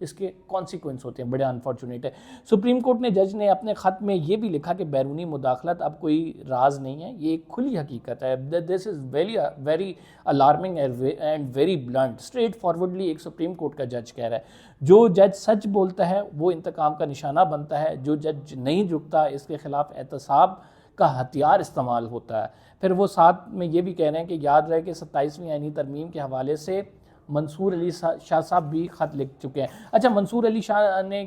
اس کے کانسیکوینس ہوتے ہیں, بڑے انفارچونیٹ ہے. سپریم کورٹ نے جج نے اپنے خط میں یہ بھی لکھا کہ بیرونی مداخلت اب کوئی راز نہیں ہے, یہ ایک کھلی حقیقت ہے. This is very alarming and very blunt. Straightforwardly ایک سپریم کورٹ کا جج کہہ رہا ہے, جو جج سچ بولتا ہے وہ انتقام کا نشانہ بنتا ہے, جو جج نہیں جھکتا اس کے خلاف احتساب کا ہتھیار استعمال ہوتا ہے. پھر وہ ساتھ میں یہ بھی کہہ رہے ہیں کہ یاد رہے کہ 27ویں آئینی ترمیم کے حوالے سے منصور علی شاہ صاحب بھی خط لکھ چکے ہیں. اچھا, منصور علی شاہ نے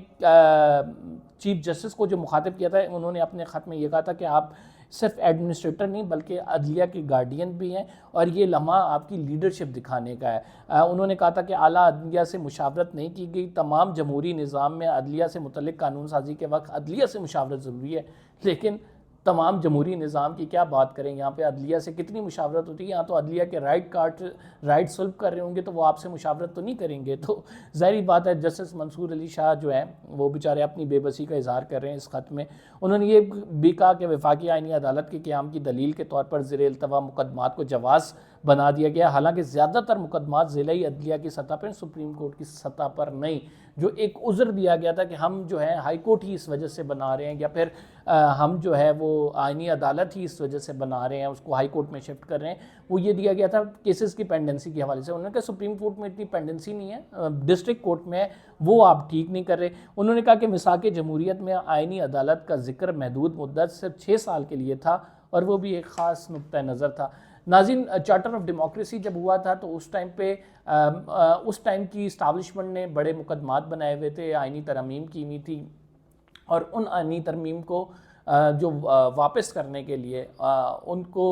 چیف جسٹس کو جو مخاطب کیا تھا, انہوں نے اپنے خط میں یہ کہا تھا کہ آپ صرف ایڈمنسٹریٹر نہیں بلکہ عدلیہ کے گارڈین بھی ہیں, اور یہ لمحہ آپ کی لیڈرشپ دکھانے کا ہے. انہوں نے کہا تھا کہ اعلیٰ عدلیہ سے مشاورت نہیں کی گئی. تمام جمہوری نظام میں عدلیہ سے متعلق قانون سازی کے وقت عدلیہ سے مشاورت ضروری ہے, لیکن تمام جمہوری نظام کی کیا بات کریں, یہاں پہ عدلیہ سے کتنی مشاورت ہوتی ہے. یہاں تو عدلیہ کے رائٹ سلب کر رہے ہوں گے تو وہ آپ سے مشاورت تو نہیں کریں گے. تو ظاہری بات ہے جسٹس منصور علی شاہ جو ہیں وہ بیچارے اپنی بے بسی کا اظہار کر رہے ہیں اس خط میں. انہوں نے یہ بھی کہا کہ وفاقی آئینی عدالت کے قیام کی دلیل کے طور پر زیر التوا مقدمات کو جواز بنا دیا گیا, حالانکہ زیادہ تر مقدمات ضلعی عدلیہ کی سطح پر, سپریم کورٹ کی سطح پر نہیں. جو ایک عذر دیا گیا تھا کہ ہم جو ہے ہائی کورٹ ہی اس وجہ سے بنا رہے ہیں, یا پھر ہم جو ہے وہ آئینی عدالت ہی اس وجہ سے بنا رہے ہیں, اس کو ہائی کورٹ میں شفٹ کر رہے ہیں, وہ یہ دیا گیا تھا کیسز کی پینڈنسی کے حوالے سے. انہوں نے کہا سپریم کورٹ میں اتنی پینڈنسی نہیں ہے, ڈسٹرکٹ کورٹ میں ہے, وہ آپ ٹھیک نہیں کر رہے. انہوں نے کہا کہ مساق جمہوریت میں آئینی عدالت کا ذکر محدود مدت صرف 6 سال کے لیے تھا, اور وہ بھی ایک خاص نقطہ نظر تھا. ناظرین, چارٹر آف ڈیموکریسی جب ہوا تھا تو اس ٹائم پہ اس ٹائم کی اسٹیبلشمنٹ نے بڑے مقدمات بنائے ہوئے تھے, آئینی ترامیم کی ہوئی تھی, اور ان آئینی ترمیم کو جو واپس کرنے کے لیے ان کو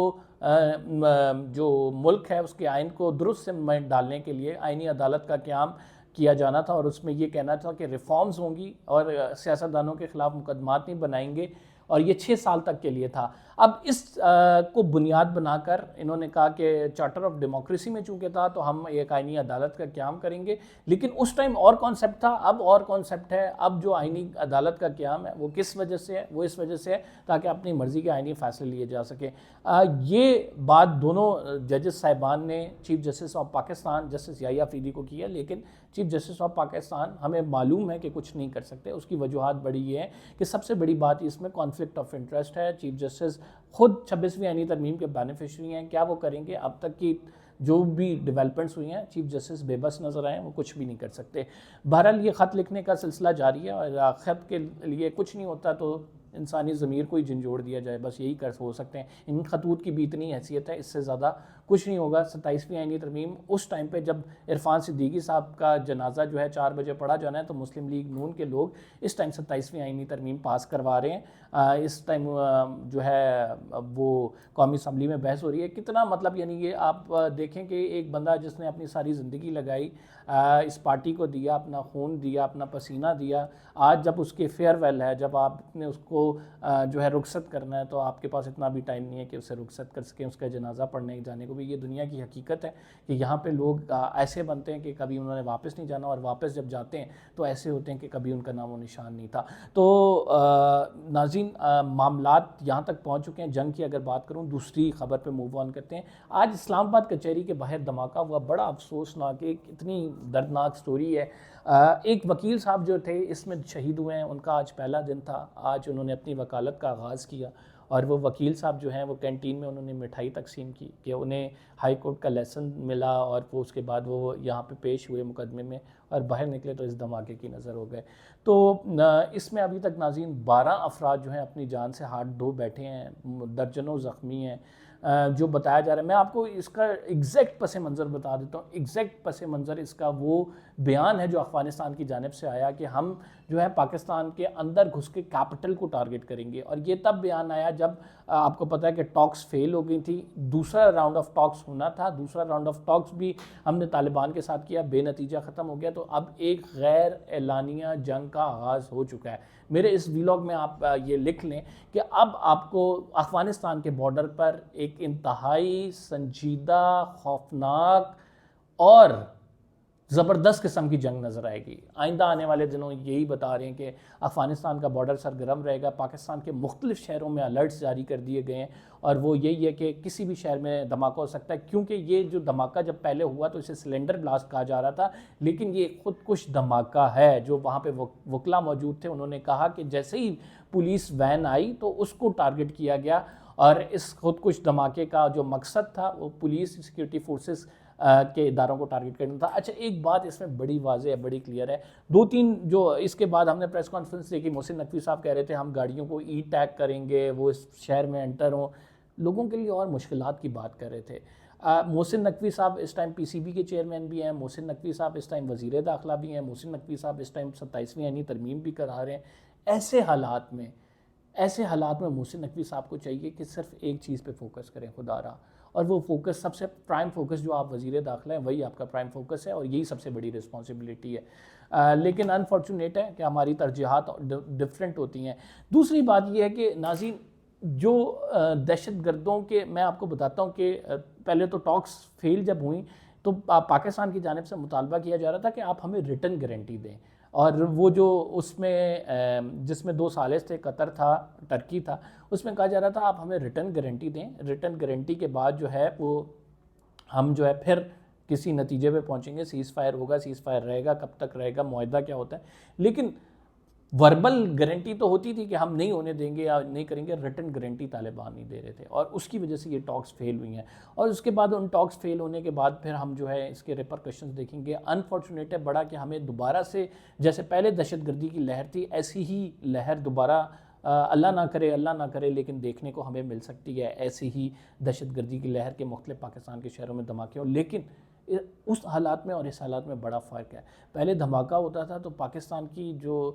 جو ملک ہے اس کے آئین کو درست سے ڈالنے کے لیے آئینی عدالت کا قیام کیا جانا تھا, اور اس میں یہ کہنا تھا کہ ریفارمز ہوں گی اور سیاستدانوں کے خلاف مقدمات نہیں بنائیں گے, اور یہ 6 سال تک کے لیے تھا. اب اس کو بنیاد بنا کر انہوں نے کہا کہ چارٹر آف ڈیموکریسی میں چونکہ تھا تو ہم ایک آئینی عدالت کا قیام کریں گے, لیکن اس ٹائم اور کانسیپٹ تھا, اب اور کانسیپٹ ہے. اب جو آئینی عدالت کا قیام ہے وہ کس وجہ سے ہے, وہ اس وجہ سے ہے تاکہ اپنی مرضی کے آئینی فیصلے لیے جا سکیں. یہ بات دونوں ججز صاحبان نے chief justice of Pakistan justice Yahya Afridi کو کی ہے, لیکن چیف جسٹس آف پاکستان ہمیں معلوم ہے کہ کچھ نہیں کر سکتے. اس کی وجوہات بڑی یہ ہیں کہ سب سے بڑی بات اس میں کانفلکٹ آف انٹرسٹ ہے. چیف جسٹس خود 26ویں آئینی ترمیم کے بینیفیشری ہیں, کیا وہ کریں گے؟ اب تک کی جو بھی ڈیولپمنٹس ہوئی ہیں چیف جسٹس بے بس نظر آئے ہیں, وہ کچھ بھی نہیں کر سکتے. بہرحال یہ خط لکھنے کا سلسلہ جاری ہے, اور خط کے لیے کچھ نہیں ہوتا تو انسانی ضمیر کو ہی جھنجھوڑ دیا جائے, بس یہی ہو سکتے ہیں. ان خطوط کی بھی اتنی حیثیت ہے, اس سے زیادہ کچھ نہیں ہوگا. 27ویں آئینی ترمیم اس ٹائم پہ جب عرفان صدیقی صاحب کا جنازہ جو ہے 4 بجے پڑھا جانا ہے, تو مسلم لیگ نون کے لوگ اس ٹائم 27ویں آئینی ترمیم پاس کروا رہے ہیں. اس ٹائم جو ہے وہ قومی اسمبلی میں بحث ہو رہی ہے. کتنا مطلب, یعنی یہ آپ دیکھیں کہ ایک بندہ جس نے اپنی ساری زندگی لگائی, اس پارٹی کو دیا, اپنا خون دیا, اپنا پسینہ دیا, آج جب اس کے فیئر ویل ہے, جب آپ نے اس کو جو ہے رخصت کرنا ہے, تو آپ کے پاس اتنا بھی ٹائم نہیں ہے کہ اسے رخصت کر سکیں, اس کا جنازہ پڑھنے جانے کو بھی. یہ دنیا کی حقیقت ہے کہ یہاں پہ لوگ ایسے بنتے ہیں کہ کبھی انہوں نے واپس نہیں جانا, اور واپس جب جاتے ہیں تو ایسے ہوتے ہیں کہ کبھی ان کا نام و نشان نہیں تھا. تو ناظرین, معاملات یہاں تک پہنچ چکے ہیں. جنگ کی اگر بات کروں, دوسری خبر پہ موو آن کرتے ہیں. آج اسلام آباد کچہری کے باہر دھماکہ ہوا, بڑا افسوسناک, ایک اتنی دردناک سٹوری ہے. ایک وکیل صاحب جو تھے اس میں شہید ہوئے ہیں, ان کا آج پہلا دن تھا. آج انہوں نے اپنی وکالت کا آغاز کیا, اور وہ وکیل صاحب جو ہیں وہ کینٹین میں انہوں نے مٹھائی تقسیم کی کہ انہیں ہائی کورٹ کا لیسن ملا, اور وہ اس کے بعد وہ یہاں پہ پیش ہوئے مقدمے میں, اور باہر نکلے تو اس دھماکے کی نظر ہو گئے. تو اس میں ابھی تک ناظرین 12 افراد جو ہیں اپنی جان سے ہاتھ دھو بیٹھے ہیں, درجنوں زخمی ہیں. جو بتایا جا رہا ہے, میں آپ کو اس کا ایگزیکٹ پس منظر بتا دیتا ہوں. ایگزیکٹ پس منظر اس کا وہ بیان ہے جو افغانستان کی جانب سے آیا کہ ہم جو ہے پاکستان کے اندر گھس کے کیپٹل کو ٹارگٹ کریں گے. اور یہ تب بیان آیا جب آپ کو پتہ ہے کہ ٹاکس فیل ہو گئی تھی, دوسرا راؤنڈ آف ٹاکس ہونا تھا, دوسرا راؤنڈ آف ٹاکس بھی ہم نے طالبان کے ساتھ کیا, بے نتیجہ ختم ہو گیا. تو اب ایک غیر اعلانیہ جنگ کا آغاز ہو چکا ہے. میرے اس ویلاگ میں آپ یہ لکھ لیں کہ اب آپ کو افغانستان کے بارڈر پر ایک انتہائی سنجیدہ, خوفناک اور زبردست قسم کی جنگ نظر آئے گی. آئندہ آنے والے دنوں یہی بتا رہے ہیں کہ افغانستان کا بارڈر سرگرم رہے گا. پاکستان کے مختلف شہروں میں الرٹس جاری کر دیے گئے ہیں اور وہ یہی ہے کہ کسی بھی شہر میں دھماکہ ہو سکتا ہے, کیونکہ یہ جو دھماکہ جب پہلے ہوا تو اسے سلنڈر بلاسٹ کہا جا رہا تھا, لیکن یہ خود کش دھماکہ ہے. جو وہاں پہ وکلا موجود تھے انہوں نے کہا کہ جیسے ہی پولیس وین آئی تو اس کو ٹارگٹ کیا گیا, اور اس خود کش دھماکے کا جو مقصد تھا وہ پولیس سیکیورٹی فورسز کے اداروں کو ٹارگٹ کرنا تھا. اچھا ایک بات اس میں بڑی واضح ہے, بڑی کلیئر ہے. 2-3 جو اس کے بعد ہم نے پریس کانفرنس دیکھی, محسن نقوی صاحب کہہ رہے تھے ہم گاڑیوں کو ای ٹیگ کریں گے, وہ اس شہر میں انٹر ہوں, لوگوں کے لیے اور مشکلات کی بات کر رہے تھے. محسن نقوی صاحب اس ٹائم پی سی بی کے چیئرمین بھی ہیں, محسن نقوی صاحب اس ٹائم وزیر داخلہ بھی ہیں, محسن نقوی صاحب اس ٹائم 27ویں آئینی ترمیم بھی کرا رہے ہیں. ایسے حالات میں محسن نقوی صاحب کو چاہیے کہ صرف ایک چیز پہ فوکس کریں خدا را, اور وہ فوکس سب سے پرائم فوکس جو آپ وزیر داخلہ ہیں وہی آپ کا پرائم فوکس ہے, اور یہی سب سے بڑی رسپانسبلٹی ہے. لیکن انفارچونیٹ ہے کہ ہماری ترجیحات ڈفرینٹ ہوتی ہیں. دوسری بات یہ ہے کہ ناظرین, جو دہشت گردوں کے, میں آپ کو بتاتا ہوں کہ پہلے تو ٹاکس فیل جب ہوئیں تو پاکستان کی جانب سے مطالبہ کیا جا رہا تھا کہ آپ ہمیں ریٹرن گارنٹی دیں, اور وہ جو اس میں جس میں 2 ثالث تھے, قطر تھا, ٹرکی تھا, اس میں کہا جا رہا تھا آپ ہمیں ریٹرن گارنٹی دیں. ریٹرن گارنٹی کے بعد جو ہے وہ ہم جو ہے پھر کسی نتیجے پہ پہنچیں گے, سیز فائر ہوگا, سیز فائر رہے گا, کب تک رہے گا, معاہدہ کیا ہوتا ہے. لیکن وربل گارنٹی تو ہوتی تھی کہ ہم نہیں ہونے دیں گے یا نہیں کریں گے, ریٹرن گارنٹی طالبان نہیں دے رہے تھے, اور اس کی وجہ سے یہ ٹاکس فیل ہوئی ہیں. اور اس کے بعد ان ٹاکس فیل ہونے کے بعد پھر ہم جو ہے اس کے ریپرکشنز دیکھیں گے. انفارچونیٹ ہے بڑا کہ ہمیں دوبارہ سے جیسے پہلے دہشت گردی کی لہر تھی ایسی ہی لہر دوبارہ اللہ نہ کرے لیکن دیکھنے کو ہمیں مل سکتی ہے. ایسی ہی دہشت گردی کی لہر کے مختلف پاکستان کے شہروں میں دھماکے ہوں, لیکن اس حالات میں اور اس حالات میں بڑا فرق ہے. پہلے دھماکہ ہوتا تھا تو پاکستان کی جو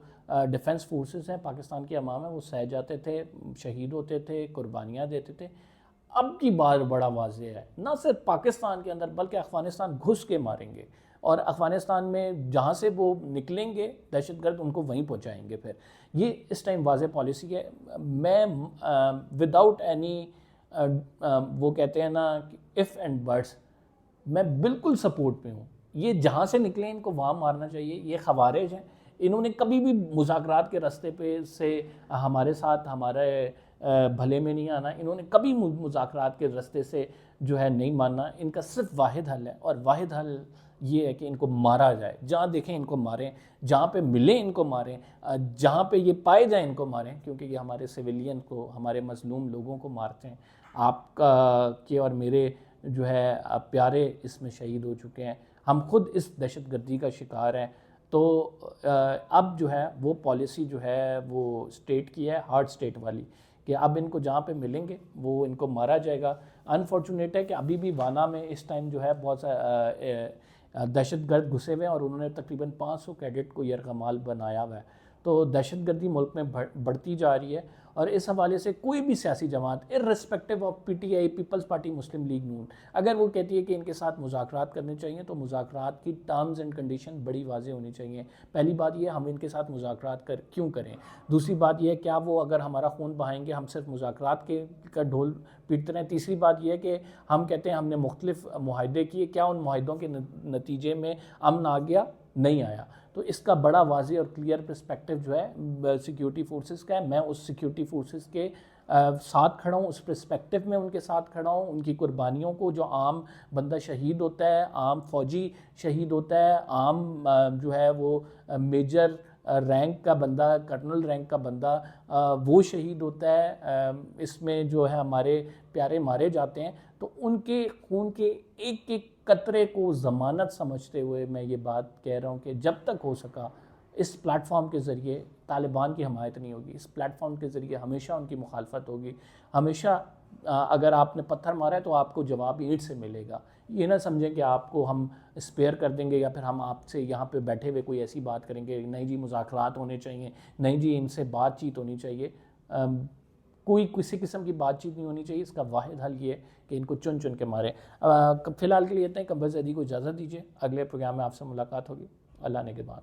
ڈیفنس فورسز ہیں, پاکستان کے عوام ہیں, وہ سہ جاتے تھے, شہید ہوتے تھے, قربانیاں دیتے تھے. اب کی بات بڑا واضح ہے, نہ صرف پاکستان کے اندر بلکہ افغانستان گھس کے ماریں گے, اور افغانستان میں جہاں سے وہ نکلیں گے دہشت گرد ان کو وہیں پہنچائیں گے. پھر یہ اس ٹائم واضح پالیسی ہے. میں وداؤٹ اینی وہ کہتے ہیں نا اف اینڈ بٹس, میں بالکل سپورٹ پہ ہوں. یہ جہاں سے نکلیں ان کو وہاں مارنا چاہیے. یہ خوارج ہیں, انہوں نے کبھی بھی مذاکرات کے راستے پہ سے ہمارے ساتھ ہمارے بھلے میں نہیں آنا. انہوں نے کبھی مذاکرات کے راستے سے جو ہے نہیں ماننا. ان کا صرف واحد حل ہے, اور واحد حل یہ ہے کہ ان کو مارا جائے. جہاں دیکھیں ان کو ماریں, جہاں پہ ملیں ان کو ماریں, جہاں پہ یہ پائے جائیں ان کو ماریں, کیونکہ یہ ہمارے سویلین کو, ہمارے مظلوم لوگوں کو مارتے ہیں. آپ کے اور میرے جو ہے پیارے اس میں شہید ہو چکے ہیں. ہم خود اس دہشت گردی کا شکار ہیں. تو اب جو ہے وہ پالیسی جو ہے وہ اسٹیٹ کی ہے, ہارڈ اسٹیٹ والی, کہ اب ان کو جہاں پہ ملیں گے وہ ان کو مارا جائے گا. انفارچونیٹ ہے کہ ابھی بھی وانا میں اس ٹائم جو ہے بہت سا دہشت گرد گھسے ہوئے ہیں, اور انہوں نے تقریباً 500 کیڈٹ کو یرغمال بنایا ہوا ہے. تو دہشت گردی ملک میں بڑھتی جا رہی ہے, اور اس حوالے سے کوئی بھی سیاسی جماعت irrespective of P T I, Peoples Party, Muslim League نون, اگر وہ کہتی ہے کہ ان کے ساتھ مذاکرات کرنے چاہیے تو مذاکرات کی ٹرمز اینڈ کنڈیشن بڑی واضح ہونی چاہیے. پہلی بات یہ ہم ان کے ساتھ مذاکرات کیوں کریں. دوسری بات یہ ہے کیا وہ اگر ہمارا خون بہائیں گے ہم صرف مذاکرات کا ڈھول پیٹتے رہیں. تیسری بات یہ ہے کہ ہم کہتے ہیں ہم نے مختلف معاہدے کیے, کیا ان معاہدوں کے نتیجے میں امن آ گیا؟ نہیں آیا. تو اس کا بڑا واضح اور کلیئر پرسپیکٹو جو ہے سیکیورٹی فورسز کا ہے. میں اس سیکیورٹی فورسز کے ساتھ کھڑا ہوں, اس پرسپیکٹو میں ان کے ساتھ کھڑا ہوں. ان کی قربانیوں کو, جو عام بندہ شہید ہوتا ہے, عام فوجی شہید ہوتا ہے, عام جو ہے وہ میجر رینک کا بندہ, کرنل رینک کا بندہ وہ شہید ہوتا ہے, اس میں جو ہے ہمارے پیارے مارے جاتے ہیں. تو ان کے خون کے ایک ایک قطرے کو ضمانت سمجھتے ہوئے میں یہ بات کہہ رہا ہوں کہ جب تک ہو سکا اس پلیٹ فارم کے ذریعے طالبان کی حمایت نہیں ہوگی. اس پلیٹ فارم کے ذریعے ہمیشہ ان کی مخالفت ہوگی. ہمیشہ اگر آپ نے پتھر مارا ہے تو آپ کو جواب اینٹ سے ملے گا. یہ نہ سمجھیں کہ آپ کو ہم اسپیئر کر دیں گے, یا پھر ہم آپ سے یہاں پہ بیٹھے ہوئے کوئی ایسی بات کریں گے, نہیں جی مذاکرات ہونے چاہیے, نہیں جی ان سے بات چیت ہونی چاہیے. کوئی کسی قسم کی بات چیت نہیں ہونی چاہیے. اس کا واحد حل یہ ہے کہ ان کو چن چن کے ماریں. فی الحال کے لیے اتنا ہی. قمر زیدی کو اجازت دیجیے, اگلے پروگرام میں آپ سے ملاقات ہوگی. اللہ نے کے بعد.